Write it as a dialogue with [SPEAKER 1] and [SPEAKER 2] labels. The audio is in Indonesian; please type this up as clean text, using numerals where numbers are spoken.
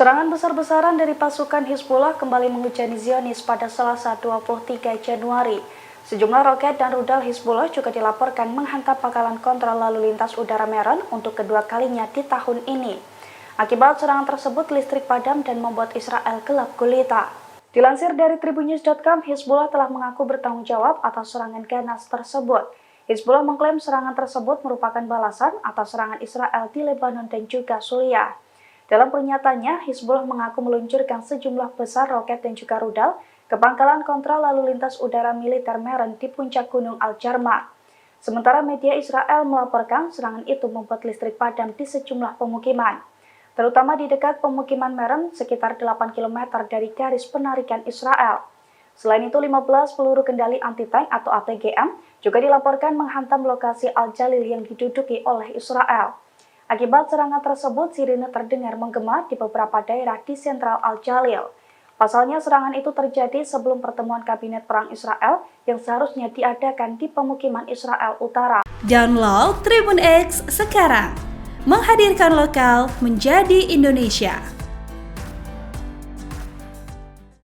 [SPEAKER 1] Serangan besar-besaran dari pasukan Hizbullah kembali menghujani Zionis pada Selasa 23 Januari. Sejumlah roket dan rudal Hizbullah juga dilaporkan menghantam pangkalan kontrol lalu lintas udara Meron untuk kedua kalinya di tahun ini. Akibat serangan tersebut, listrik padam dan membuat Israel gelap gulita. Dilansir dari tribunnews.com, Hizbullah telah mengaku bertanggung jawab atas serangan ganas tersebut. Hizbullah mengklaim serangan tersebut merupakan balasan atas serangan Israel di Lebanon dan juga Suriah. Dalam pernyataannya, Hizbullah mengaku meluncurkan sejumlah besar roket dan juga rudal ke pangkalan kontrol lalu lintas udara militer Meron di puncak Gunung Al-Jarmah. Sementara media Israel melaporkan serangan itu membuat listrik padam di sejumlah pemukiman, terutama di dekat pemukiman Meron sekitar 8 km dari garis penarikan Israel. Selain itu, 15 peluru kendali anti-tank atau ATGM juga dilaporkan menghantam lokasi Al-Jalil yang diduduki oleh Israel. Akibat serangan tersebut, sirine terdengar menggema di beberapa daerah di sentral Al-Jalil. Pasalnya, serangan itu terjadi sebelum pertemuan kabinet perang Israel yang seharusnya diadakan di pemukiman Israel Utara.
[SPEAKER 2] Download Tribun X sekarang, menghadirkan lokal menjadi Indonesia.